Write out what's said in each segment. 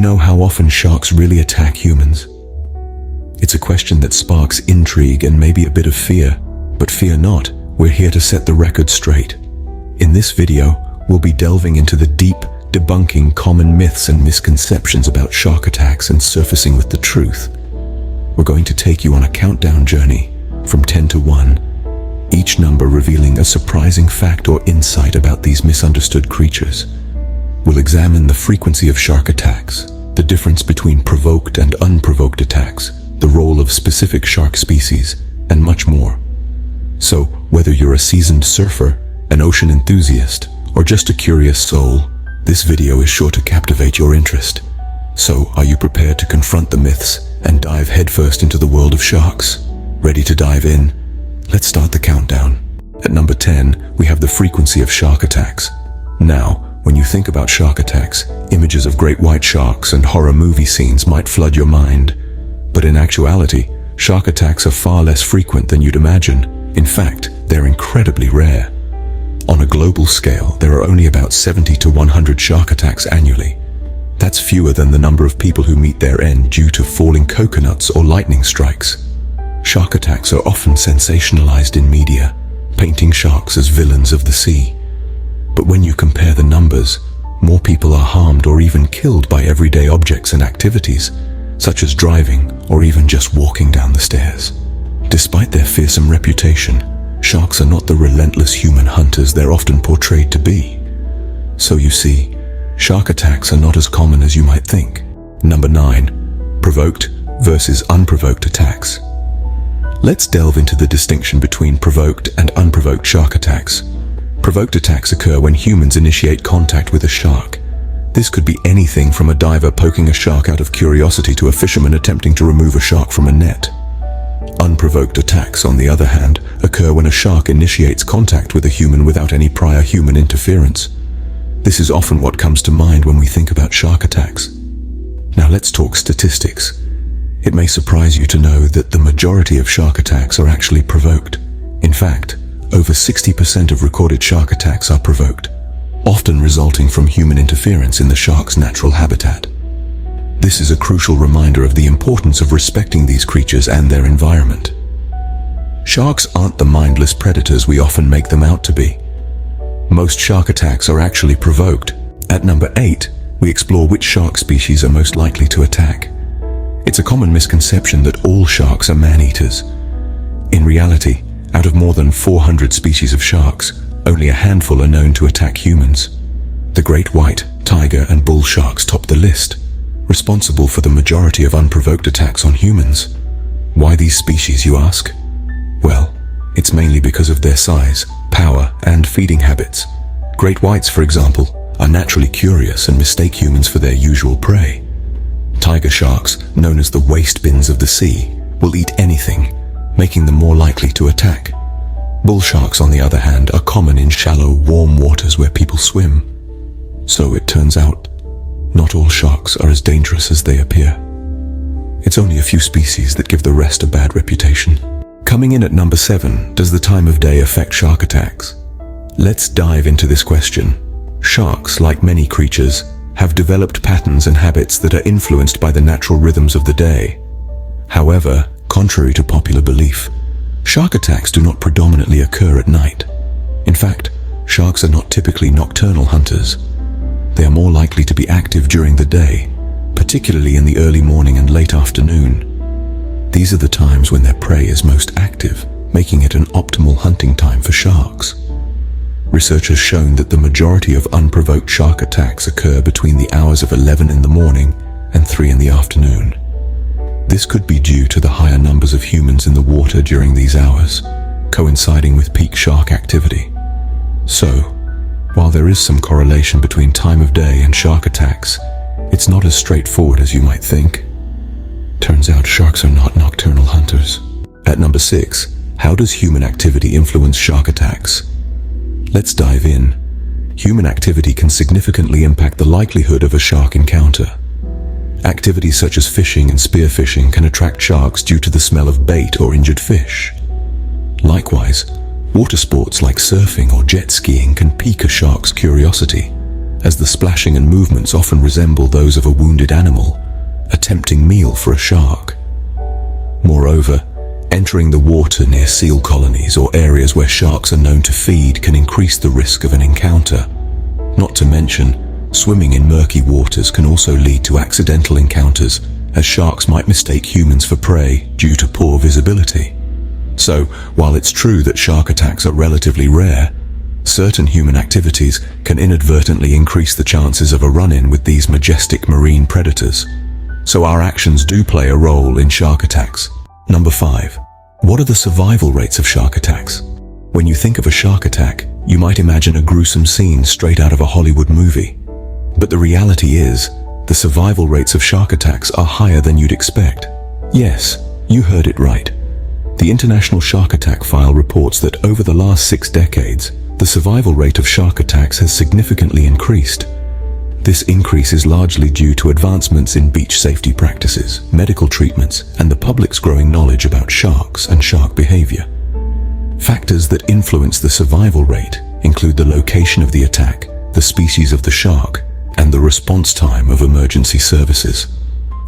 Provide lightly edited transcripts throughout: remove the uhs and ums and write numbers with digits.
you know how often sharks really attack humans? It's a question that sparks intrigue and maybe a bit of fear, but fear not, we're here to set the record straight. In this video, we'll be delving into the deep, debunking common myths and misconceptions about shark attacks and surfacing with the truth. We're going to take you on a countdown journey from 10 to 1, each number revealing a surprising fact or insight about these misunderstood creatures. We'll examine the frequency of shark attacks, the difference between provoked and unprovoked attacks, the role of specific shark species, and much more. So, whether you're a seasoned surfer, an ocean enthusiast, or just a curious soul, this video is sure to captivate your interest. So, are you prepared to confront the myths and dive headfirst into the world of sharks? Ready to dive in? Let's start the countdown. At number 10, we have the frequency of shark attacks. Now, when you think about shark attacks, images of great white sharks and horror movie scenes might flood your mind. But in actuality, shark attacks are far less frequent than you'd imagine. In fact, they're incredibly rare. On a global scale, there are only about 70 to 100 shark attacks annually. That's fewer than the number of people who meet their end due to falling coconuts or lightning strikes. Shark attacks are often sensationalized in media, painting sharks as villains of the sea. But when you compare the numbers, more people are harmed or even killed by everyday objects and activities, such as driving or even just walking down the stairs. Despite their fearsome reputation, sharks are not the relentless human hunters they're often portrayed to be. So you see, shark attacks are not as common as you might think. Number 9. Provoked versus unprovoked attacks. Let's delve into the distinction between provoked and unprovoked shark attacks. Provoked attacks occur when humans initiate contact with a shark. This could be anything from a diver poking a shark out of curiosity to a fisherman attempting to remove a shark from a net. Unprovoked attacks, on the other hand, occur when a shark initiates contact with a human without any prior human interference. This is often what comes to mind when we think about shark attacks. Now let's talk statistics. It may surprise you to know that the majority of shark attacks are actually provoked. In fact, over 60% of recorded shark attacks are provoked, often resulting from human interference in the shark's natural habitat. This is a crucial reminder of the importance of respecting these creatures and their environment. Sharks aren't the mindless predators we often make them out to be. Most shark attacks are actually provoked. At number 8, we explore which shark species are most likely to attack. It's a common misconception that all sharks are man-eaters. In reality, out of more than 400 species of sharks, only a handful are known to attack humans. The great white, tiger, and bull sharks top the list, responsible for the majority of unprovoked attacks on humans. Why these species, you ask? Well, it's mainly because of their size, power, and feeding habits. Great whites, for example, are naturally curious and mistake humans for their usual prey. Tiger sharks, known as the waste bins of the sea, will eat anything, making them more likely to attack. Bull sharks, on the other hand, are common in shallow, warm waters where people swim. So it turns out, not all sharks are as dangerous as they appear. It's only a few species that give the rest a bad reputation. Coming in at number 7, does the time of day affect shark attacks? Let's dive into this question. Sharks, like many creatures, have developed patterns and habits that are influenced by the natural rhythms of the day. However, contrary to popular belief, shark attacks do not predominantly occur at night. In fact, sharks are not typically nocturnal hunters. They are more likely to be active during the day, particularly in the early morning and late afternoon. These are the times when their prey is most active, making it an optimal hunting time for sharks. Research has shown that the majority of unprovoked shark attacks occur between the hours of 11 in the morning and 3 in the afternoon. This could be due to the higher numbers of humans in the water during these hours, coinciding with peak shark activity. So, while there is some correlation between time of day and shark attacks, it's not as straightforward as you might think. Turns out sharks are not nocturnal hunters. At number 6, how does human activity influence shark attacks? Let's dive in. Human activity can significantly impact the likelihood of a shark encounter. Activities such as fishing and spearfishing can attract sharks due to the smell of bait or injured fish. Likewise, water sports like surfing or jet skiing can pique a shark's curiosity, as the splashing and movements often resemble those of a wounded animal, a tempting meal for a shark. Moreover, entering the water near seal colonies or areas where sharks are known to feed can increase the risk of an encounter. Not to mention, swimming in murky waters can also lead to accidental encounters, as sharks might mistake humans for prey due to poor visibility. So, while it's true that shark attacks are relatively rare, certain human activities can inadvertently increase the chances of a run-in with these majestic marine predators. So our actions do play a role in shark attacks. Number 5. What are the survival rates of shark attacks? When you think of a shark attack, you might imagine a gruesome scene straight out of a Hollywood movie. But the reality is, the survival rates of shark attacks are higher than you'd expect. Yes, you heard it right. The International Shark Attack File reports that over the last 6 decades, the survival rate of shark attacks has significantly increased. This increase is largely due to advancements in beach safety practices, medical treatments, and the public's growing knowledge about sharks and shark behavior. Factors that influence the survival rate include the location of the attack, the species of the shark, and the response time of emergency services.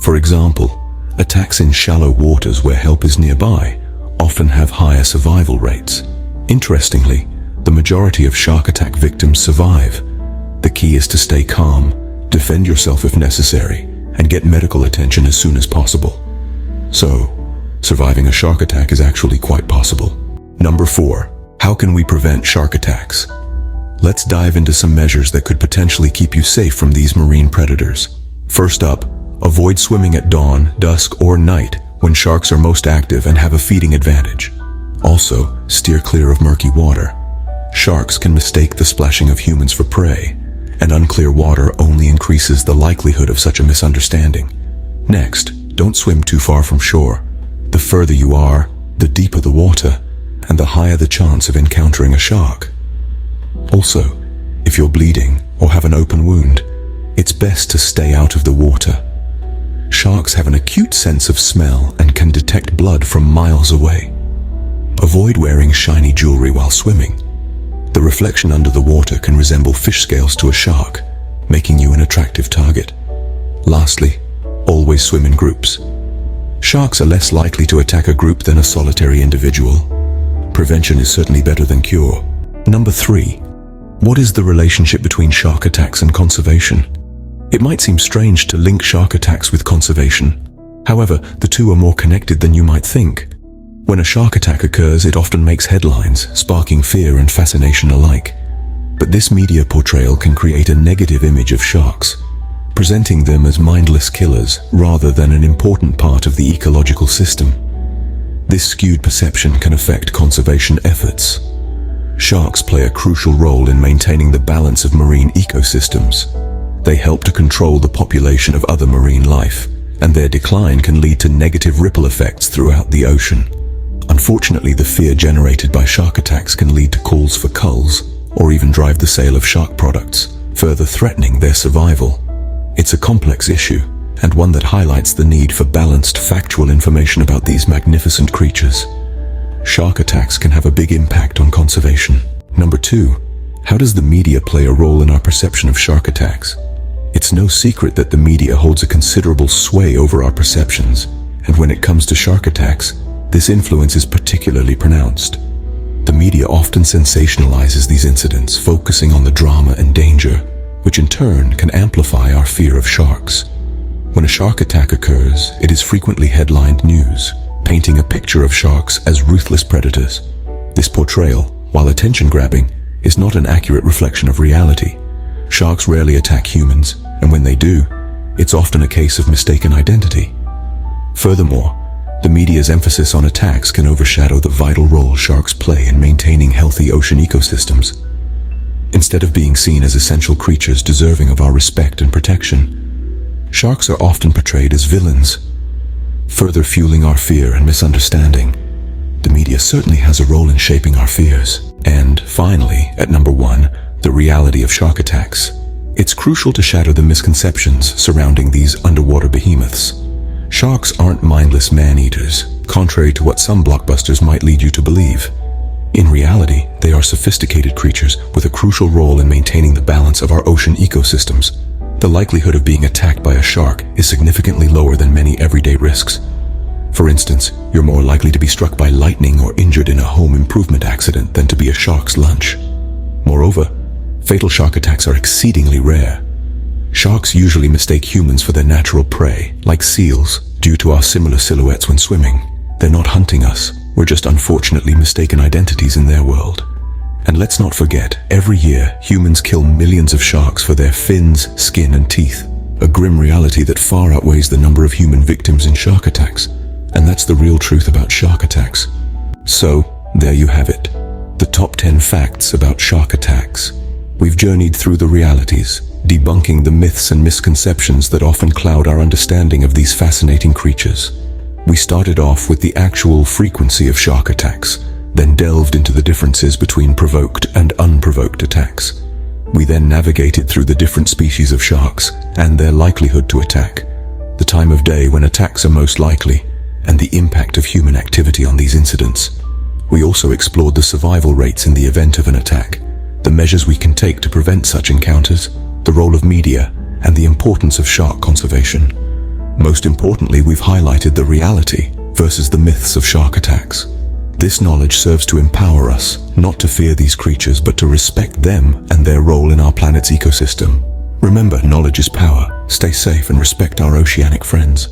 For example, attacks in shallow waters where help is nearby often have higher survival rates. Interestingly, the majority of shark attack victims survive. The key is to stay calm, defend yourself if necessary, and get medical attention as soon as possible. So, surviving a shark attack is actually quite possible. Number 4. How can we prevent shark attacks? Let's dive into some measures that could potentially keep you safe from these marine predators. First up, avoid swimming at dawn, dusk, or night when sharks are most active and have a feeding advantage. Also, steer clear of murky water. Sharks can mistake the splashing of humans for prey, and unclear water only increases the likelihood of such a misunderstanding. Next, don't swim too far from shore. The further you are, the deeper the water, and the higher the chance of encountering a shark. Also, if you're bleeding or have an open wound, it's best to stay out of the water. Sharks have an acute sense of smell and can detect blood from miles away. Avoid wearing shiny jewelry while swimming. The reflection under the water can resemble fish scales to a shark, making you an attractive target. Lastly, always swim in groups. Sharks are less likely to attack a group than a solitary individual. Prevention is certainly better than cure. Number 3. What is the relationship between shark attacks and conservation? It might seem strange to link shark attacks with conservation. However, the two are more connected than you might think. When a shark attack occurs, it often makes headlines, sparking fear and fascination alike. But this media portrayal can create a negative image of sharks, presenting them as mindless killers rather than an important part of the ecological system. This skewed perception can affect conservation efforts. Sharks play a crucial role in maintaining the balance of marine ecosystems. They help to control the population of other marine life, and their decline can lead to negative ripple effects throughout the ocean. Unfortunately, the fear generated by shark attacks can lead to calls for culls, or even drive the sale of shark products, further threatening their survival. It's a complex issue, and one that highlights the need for balanced, factual information about these magnificent creatures. Shark attacks can have a big impact on conservation. Number 2. How does the media play a role in our perception of shark attacks? It's no secret that the media holds a considerable sway over our perceptions, and when it comes to shark attacks, this influence is particularly pronounced. The media often sensationalizes these incidents, focusing on the drama and danger, which in turn can amplify our fear of sharks. When a shark attack occurs, it is frequently headlined news, painting a picture of sharks as ruthless predators. This portrayal, while attention-grabbing, is not an accurate reflection of reality. Sharks rarely attack humans, and when they do, it's often a case of mistaken identity. Furthermore, the media's emphasis on attacks can overshadow the vital role sharks play in maintaining healthy ocean ecosystems. Instead of being seen as essential creatures deserving of our respect and protection, sharks are often portrayed as villains, further fueling our fear and misunderstanding. The media certainly has a role in shaping our fears. And finally, at number 1, the reality of shark attacks. It's crucial to shatter the misconceptions surrounding these underwater behemoths. Sharks aren't mindless man-eaters, contrary to what some blockbusters might lead you to believe. In reality, they are sophisticated creatures with a crucial role in maintaining the balance of our ocean ecosystems. The likelihood of being attacked by a shark is significantly lower than many everyday risks. For instance, you're more likely to be struck by lightning or injured in a home improvement accident than to be a shark's lunch. Moreover, fatal shark attacks are exceedingly rare. Sharks usually mistake humans for their natural prey, like seals, due to our similar silhouettes when swimming. They're not hunting us, we're just unfortunately mistaken identities in their world. And let's not forget, every year, humans kill millions of sharks for their fins, skin, and teeth. A grim reality that far outweighs the number of human victims in shark attacks. And that's the real truth about shark attacks. So, there you have it. The top 10 facts about shark attacks. We've journeyed through the realities, debunking the myths and misconceptions that often cloud our understanding of these fascinating creatures. We started off with the actual frequency of shark attacks, then delved into the differences between provoked and unprovoked attacks. We then navigated through the different species of sharks and their likelihood to attack, the time of day when attacks are most likely, and the impact of human activity on these incidents. We also explored the survival rates in the event of an attack, the measures we can take to prevent such encounters, the role of media, and the importance of shark conservation. Most importantly, we've highlighted the reality versus the myths of shark attacks. This knowledge serves to empower us, not to fear these creatures, but to respect them and their role in our planet's ecosystem. Remember, knowledge is power. Stay safe and respect our oceanic friends.